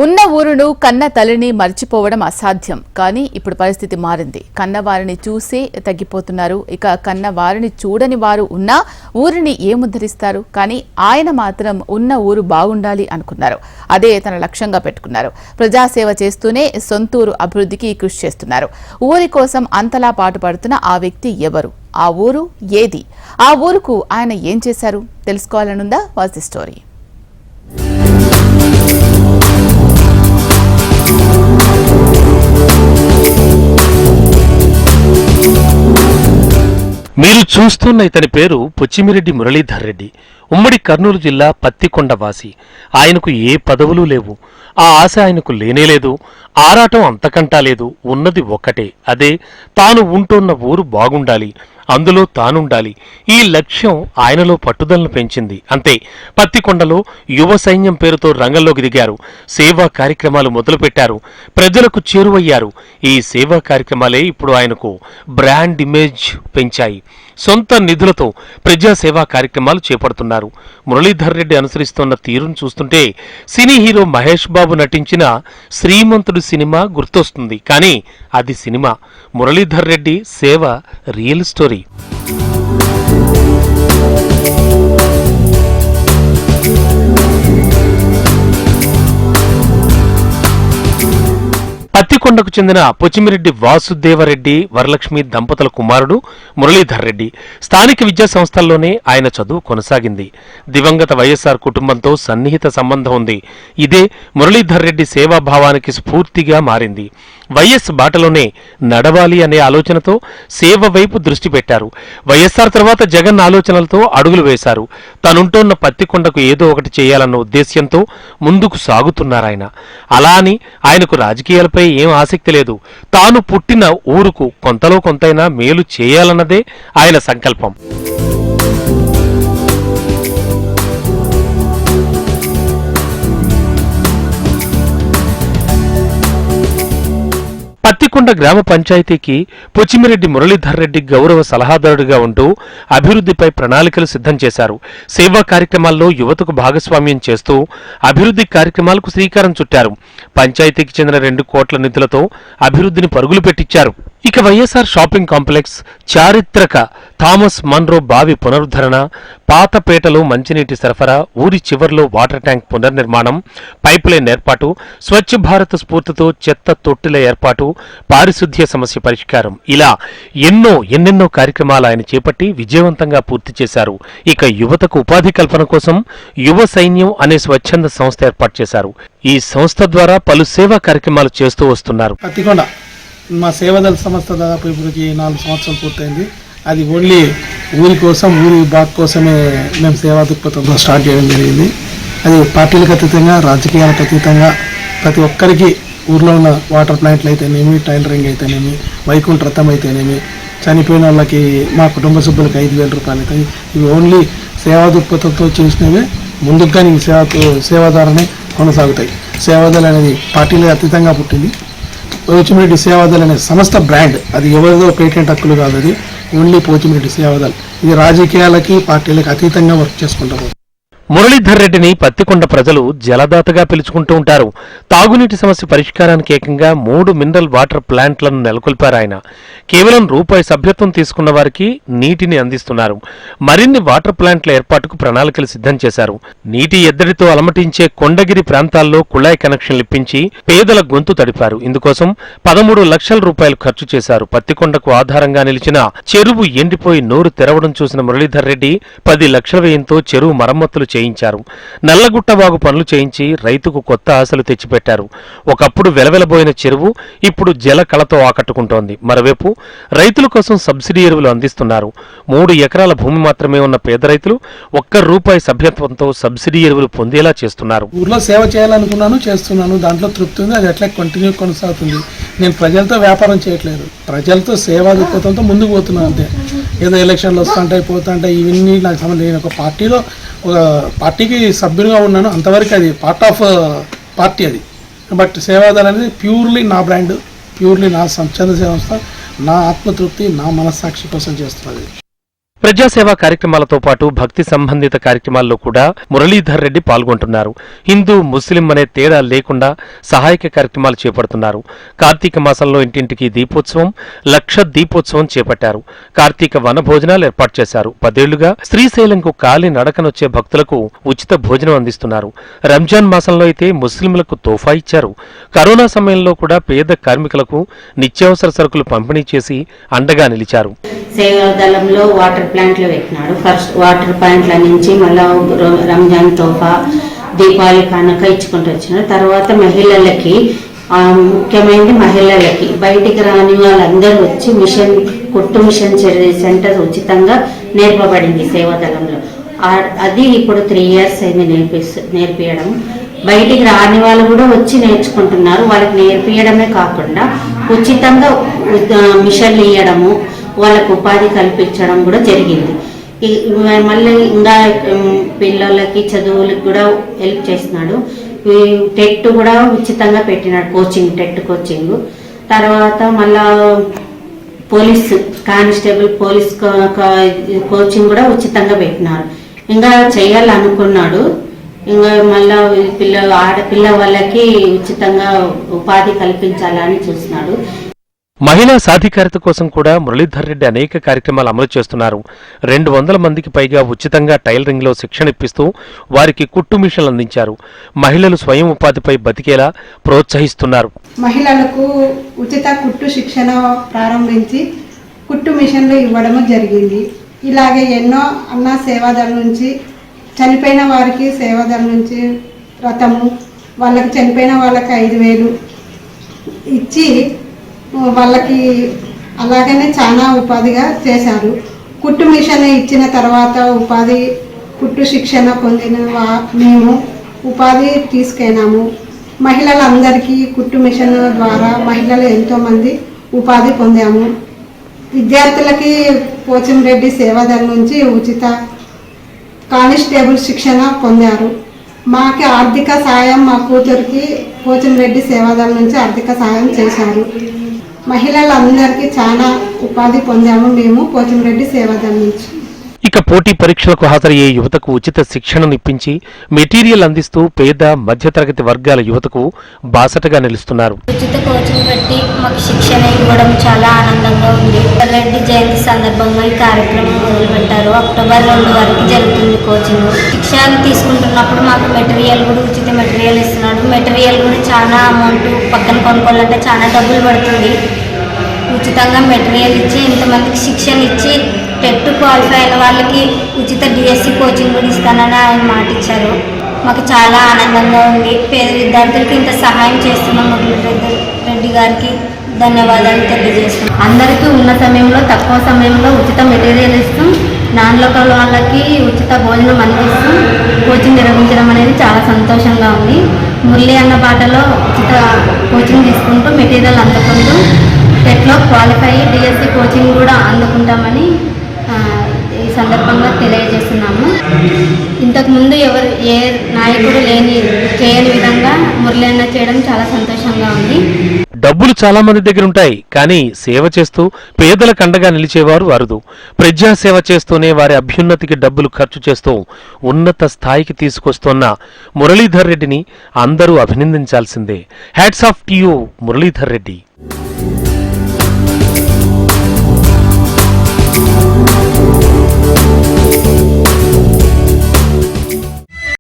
ఉన్న ఊరును కన్న తల్లిని మర్చిపోవడం అసాధ్యం. కానీ ఇప్పుడు పరిస్థితి మారింది. కన్నవారిని చూసే తగ్గిపోతున్నారు. ఇక కన్నవారిని చూడని వారు ఉన్నా ఊరిని ఏముద్ధరిస్తారు? కానీ ఆయన మాత్రం ఉన్న ఊరు బాగుండాలి అనుకున్నారు. అదే తన లక్ష్యంగా పెట్టుకున్నారు. ప్రజాసేవ చేస్తూనే సొంతూరు అభివృద్ధికి కృషి చేస్తున్నారు. ఊరి కోసం అంతలా పాటుపడుతున్న ఆ వ్యక్తి ఎవరు? ఆ ఊరు ఏది? ఆ ఊరుకు ఆయన ఏం చేశారు? తెలుసుకోవాలనుందా? Watch the story. మీరు చూస్తున్న ఇతని పేరు పొచ్చిమిరెడ్డి మురళీధర్ రెడ్డి. ఉమ్మడి కర్నూలు జిల్లా పత్తికొండ వాసి. ఆయనకు ఏ పదవులు లేవు. ఆ ఆశ ఆయనకు లేనేలేదు. ఆరాటం అంతకంటా లేదు. ఉన్నది ఒక్కటే, అదే తాను ఉంటున్న ఊరు బాగుండాలి, అందులో తానుండాలి. ఈ లక్ష్యం ఆయనలో పట్టుదలను పెంచింది. అంతే, పత్తికొండలో యువ సైన్యం పేరుతో రంగంలోకి దిగారు. సేవా కార్యక్రమాలు మొదలుపెట్టారు. ప్రజలకు చేరువయ్యారు. ఈ సేవా కార్యక్రమాలే ఇప్పుడు ఆయనకు బ్రాండ్ ఇమేజ్ పెంచాయి. సొంత నిధులతో ప్రజాసేవా కార్యక్రమాలు చేపడుతున్నారు. మురళీధర్ రెడ్డి అనుసరిస్తున్న తీరును చూస్తుంటే సినీ హీరో మహేష్ బాబు నటించిన శ్రీమంతుడు సినిమా గుర్తొస్తుంది. కానీ అది సినిమా. మురళీధర్ రెడ్డి సేవ రియల్ స్టోరీ. పత్తికొండకు చెందిన పొచ్చిమిరెడ్డి వాసుదేవరెడ్డి వరలక్ష్మి దంపతుల కుమారుడు మురళీధర్ రెడ్డి. స్థానిక విద్యా సంస్థల్లోనే ఆయన చదువు కొనసాగింది. దివంగత వైఎస్ఆర్ కుటుంబంతో సన్నిహిత సంబంధం ఉంది. ఇదే మురళీధర్ రెడ్డి సేవాభావానికి స్ఫూర్తిగా మారింది. వైఎస్ బాటలోనే నడవాలి అనే ఆలోచనతో సేవ వైపు దృష్టి పెట్టారు. వైఎస్ఆర్ తర్వాత జగన్ ఆలోచనలతో అడుగులు వేశారు. తనుంటున్న పత్తికొండకు ఏదో ఒకటి చేయాలన్న ఉద్దేశ్యంతో ముందుకు సాగుతున్నారాయన. అలా అని ఆయనకు రాజకీయాలపై ఏం ఆసక్తి లేదు. తాను పుట్టిన ఊరుకు కొంతలో కొంతైనా మేలు చేయాలన్నదే ఆయన సంకల్పం. పత్తికొండ గ్రామ పంచాయతీకి పొచ్చిమిరెడ్డి మురళీధర్ రెడ్డి గౌరవ సలహాదారుడిగా ఉంటూ అభివృద్ధిపై ప్రణాళికలు సిద్ధం చేశారు. సేవా కార్యక్రమాల్లో యువతకు భాగస్వామ్యం చేస్తూ అభివృద్ధి కార్యక్రమాలకు శ్రీకారం చుట్టారు. పంచాయతీకి చెందిన 2 కోట్ల నిధులతో అభివృద్ధిని పరుగులు పెట్టించారు. ఇక వైఎస్ఆర్ షాపింగ్ కాంప్లెక్స్, చారిత్రక థామస్ మన్రో బావి పునరుద్ధరణ, పాతపేటలో మంచినీటి సరఫరా, ఊరి చివర్లో వాటర్ ట్యాంక్ పునర్నిర్మాణం, పైప్ లైన్ ఏర్పాటు, స్వచ్ఛ భారత్ స్ఫూర్తితో చెత్త తొట్టిల ఏర్పాటు, పారిశుద్ధ్య సమస్య పరిష్కారం, ఇలా ఎన్నెన్నో కార్యక్రమాలు ఆయన చేపట్టి విజయవంతంగా పూర్తి చేశారు. ఇక యువతకు ఉపాధి కల్పన కోసం యువ సైన్యం అనే స్వచ్ఛంద సంస్థ ఏర్పాటు చేశారు. ఈ సంస్థ ద్వారా పలు సేవా కార్యక్రమాలు చేస్తూ వస్తున్నారు. మా సేవాదళ సంస్థ దాదాపు ఇప్పటికి 4 సంవత్సరాలు పూర్తయింది. అది ఓన్లీ ఊరి కోసం, ఊరి బాగు కోసమే మేము సేవా దృక్పథంతో స్టార్ట్ చేయడం జరిగింది. అది పార్టీలకు అతీతంగా, రాజకీయాలకు అతీతంగా ప్రతి ఒక్కరికి ఊర్లో ఉన్న వాటర్ ప్లాంట్లు అయితేనేమి, టైలరింగ్ అయితేనేమి, వైకుంఠ రథం అయితేనేమి, చనిపోయిన వాళ్ళకి మా కుటుంబ సభ్యులకు 5,000 రూపాయలు అవుతాయి. ఇవి ఓన్లీ సేవా దృక్పథంతో చేసినవే. ముందుకు కానీ సేవాదారనే కొనసాగుతాయి. సేవాదళ అనేది పార్టీలకు అతీతంగా పుట్టింది. పోచిమిరెడ్డి సేవాదళ అనే సంస్థ బ్రాండ్. అది ఎవరిదో పేటెంట్ హక్కులు కాదు. అది ఓన్లీ పోచిమిరెడ్డి సేవాదళ. ఇది రాజకీయాలకి, పార్టీలకు అతీతంగా వర్క్ చేసుకుంటారు. మురళీధర్ రెడ్డిని పత్తికొండ ప్రజలు జలదాతగా పిలుచుకుంటూ ఉంటారు. తాగునీటి సమస్య పరిష్కారానికి ఏకంగా 3 మినరల్ వాటర్ ప్లాంట్లను నెలకొల్పారు ఆయన. కేవలం రూపాయి సభ్యత్వం తీసుకున్న వారికి నీటిని అందిస్తున్నారు. మరిన్ని వాటర్ ప్లాంట్ల ఏర్పాటుకు ప్రణాళికలు సిద్ధం చేశారు. నీటి ఎద్దడితో అలమటించే కొండగిరి ప్రాంతాల్లో కుళాయి కనెక్షన్లు ఇప్పించి పేదల గొంతు తడిపారు. ఇందుకోసం 13 లక్షల రూపాయలు ఖర్చు చేశారు. పత్తికొండకు ఆధారంగా నిలిచిన చెరువు ఎండిపోయి నోరు తెరవడం చూసిన మురళీధర్ రెడ్డి 10 లక్షల వ్యయంతో చెరువు మరమ్మతులు చేయించారు. నల్లగుట్టవాగు పనులు చేయించి రైతుకు కొత్త ఆశలు తెచ్చిపెట్టారు. ఒకప్పుడు వెలవెలబోయిన చెరువు ఇప్పుడు జల కళతో ఆకట్టుకుంటోంది. మరోవైపు రైతుల కోసం సబ్సిడీ ఎరువులు అందిస్తున్నారు. 3 ఎకరాల భూమి మాత్రమే ఉన్న పేద రైతులు ₹1 సభ్యత్వంతో సబ్సిడీ ఎరువులు పొందేలా చేస్తున్నారు. ఊర్లో సేవ చేయాలనుకున్నాను, చేస్తున్నాను. దాంట్లో తృప్తి ఉంది. అది ఎట్లా కంటిన్యూ కొనసాగుతుంది. నేను ప్రజలతో వ్యాపారం చేయట్లేదు, ప్రజలతో సేవా దృక్పథంతో ముందుకు పోతున్నాను అంతే. ఏదో ఎలక్షన్లు వస్తుంటాయి, పోతుంటాయి, ఇవన్నీ నాకు సంబంధం. నేను ఒక పార్టీకి సభ్యునిగా ఉన్నాను, అంతవరకు అది పార్ట్ ఆఫ్ పార్టీ అది. బట్ సేవాదళ అనేది ప్యూర్లీ నా బ్రాండ్, ప్యూర్లీ నా స్వచ్ఛంద సంస్థ, నా ఆత్మతృప్తి, నా మనస్సాక్షి కోసం చేస్తున్నది. ప్రజాసేవా కార్యక్రమాలతో పాటు భక్తి సంబంధిత కార్యక్రమాల్లో కూడా మురళీధర్ రెడ్డి పాల్గొంటున్నారు. హిందూ ముస్లిం అనే తేడా లేకుండా సహాయక కార్యక్రమాలు చేపడుతున్నారు. కార్తీక మాసంలో ఇంటింటికి దీపోత్సవం, లక్ష దీపోత్సవం చేపట్టారు. కార్తీక వన భోజనాలు ఏర్పాటు చేశారు. 10 ఏళ్లుగా శ్రీశైలంకు కాలి నడకనొచ్చే భక్తులకు ఉచిత భోజనం అందిస్తున్నారు. రంజాన్ మాసంలో అయితే ముస్లింలకు తోఫా ఇచ్చారు. కరోనా సమయంలో కూడా పేద కార్మికులకు నిత్యావసర సరుకులు పంపిణీ చేసి అండగా నిలిచారు. సేవాదళంలో వాటర్ ప్లాంట్లు పెట్టినాడు. ఫస్ట్ వాటర్ ప్లాంట్ల నుంచి మళ్ళా రంజాన్ తోఫా, దీపావళి కానుక ఇచ్చుకుంటూ వచ్చినాడు. తర్వాత మహిళలకి, ముఖ్యమైనది మహిళలకి, బయటికి రాని వాళ్ళందరూ వచ్చి కుట్టు మిషన్ సెంటర్ ఉచితంగా నేర్పబడింది సేవాదళంలో. అది ఇప్పుడు 3 years అయింది నేర్పియడం. బయటికి రాని వాళ్ళు కూడా వచ్చి నేర్చుకుంటున్నారు. వాళ్ళకి నేర్పియడమే కాకుండా ఉచితంగా మిషన్లు ఇవ్వడము, వాళ్ళకు ఉపాధి కల్పించడం కూడా జరిగింది. మళ్ళీ ఇంకా పిల్లలకి చదువులకు కూడా హెల్ప్ చేస్తున్నాడు. టెట్ కూడా ఉచితంగా పెట్టినాడు, టెట్ కోచింగ్. తర్వాత మళ్ళా కానిస్టేబుల్ పోలీస్ కోచింగ్ కూడా ఉచితంగా పెట్టినారు. ఇంకా చేయాలనుకున్నాడు. ఇంకా మళ్ళా ఆడపిల్ల వాళ్ళకి ఉచితంగా ఉపాధి కల్పించాలని చూస్తున్నాడు. మహిళా సాధికారత కోసం కూడా మురళీధర్ రెడ్డి అనేక కార్యక్రమాలు అమలు చేస్తున్నారు. 200 మందికి పైగా ఉచితంగా టైలరింగ్ లో శిక్షణ ఇప్పిస్తూ వారికి కుట్టు మిషన్లు అందించారు. మహిళలు స్వయం ఉపాధిపై బతికేలా ప్రోత్సహిస్తున్నారు. మహిళలకు ఉచిత కుట్టు శిక్షణ ప్రారంభించి కుట్టు మిషన్లు ఇవ్వడం జరిగింది. ఇలాగే ఎన్నో అన్న సేవాదళం నుంచి చనిపోయిన వారికి సేవాదళం నుంచి రథము, వాళ్ళకి చనిపోయిన వాళ్ళకి 5,000 ఇచ్చి వాళ్ళకి అలాగనే చాలా ఉపాధిగా చేశారు. కుట్టు మిషన్ ఇచ్చిన తర్వాత కుట్టు శిక్షణ పొందిన మేము ఉపాధి తీసుకెళ్ళాము. మహిళలందరికీ కుట్టు మిషన్ ద్వారా మహిళలు ఎంతోమంది ఉపాధి పొందాము. విద్యార్థులకి పోచంరెడ్డి సేవాదళం నుంచి ఉచిత కానిస్టేబుల్ శిక్షణ పొందారు. మాకు ఆర్థిక సాయం, మా కూతురికి పోచంరెడ్డి సేవాదళం నుంచి ఆర్థిక సాయం చేశారు. మహిళలందరికీ చాలా ఉపాధి పొందాము మేము పోచంరెడ్డి సేవాదళం నుంచి. ఇక పోటీ పరీక్షలకు హాజరయ్యే యువతకు ఉచిత శిక్షణను ఇప్పించి మెటీరియల్ అందిస్తూ పేద మధ్యతరగతి వర్గాల యువతకు బాసటగా నిలుస్తున్నారు. ఉచిత కోచింగ్ పెట్టి మాకు శిక్షణ ఇవ్వడం చాలా ఆనందంగా ఉంది. రెడ్డి జయంతి సందర్భంగా ఈ కార్యక్రమం మొదలుపెట్టారు. అక్టోబర్ 2 వరకు జరుగుతుంది కోచింగ్. శిక్షణ తీసుకుంటున్నప్పుడు మాకు మెటీరియల్ కూడా ఉచిత మెటీరియల్ ఇస్తున్నాడు. మెటీరియల్ కూడా చాలా అమౌంట్ పక్కన కొనుక్కోవాలంటే చాలా డబ్బులు పడుతుంది. ఉచితంగా మెటీరియల్ ఇచ్చి ఇంతమందికి శిక్షణ ఇచ్చి టెట్ క్వాలిఫై అయిన వాళ్ళకి ఉచిత డిఎస్సి కోచింగ్ కూడా ఇస్తానని ఆయన మాట ఇచ్చారు. మాకు చాలా ఆనందంగా ఉంది. పేద విద్యార్థులకి ఇంత సహాయం చేస్తున్న రెడ్డి గారికి ధన్యవాదాలు తెలియజేస్తున్నాం. అందరికీ ఉన్న సమయంలో తక్కువ సమయంలో ఉచిత మెటీరియల్ ఇస్తూ నాన్ లోకల్ వాళ్ళకి ఉచిత భోజనం అందిస్తూ కోచింగ్ నిర్వహించడం అనేది చాలా సంతోషంగా ఉంది. మురళి అన్న బాటలో ఉచిత కోచింగ్ తీసుకుంటూ మెటీరియల్ అందుకుంటూ టెట్లో క్వాలిఫై డిఎస్సి కోచింగ్ కూడా అందుకుంటామని ఈ సందర్భంగా తెలియజేస్తున్నాము. ఇంతకుముందు ఏ నాయకుడు చేయని విధంగా మురళి అన్న చేయడం చాలా సంతోషంగా ఉంది. డబ్బులు చాలా మంది దగ్గర ఉంటాయి, కానీ సేవ చేస్తూ పేదలకు అండగా నిలిచేవారు అరుదు. ప్రజాసేవ చేస్తూనే వారి అభ్యున్నతికి డబ్బులు ఖర్చు చేస్తూ ఉన్నత స్థాయికి తీసుకొస్తున్న మురళీధర్ రెడ్డిని అందరూ అభినందించాల్సిందే. Hats off to you Muralidhar Reddy.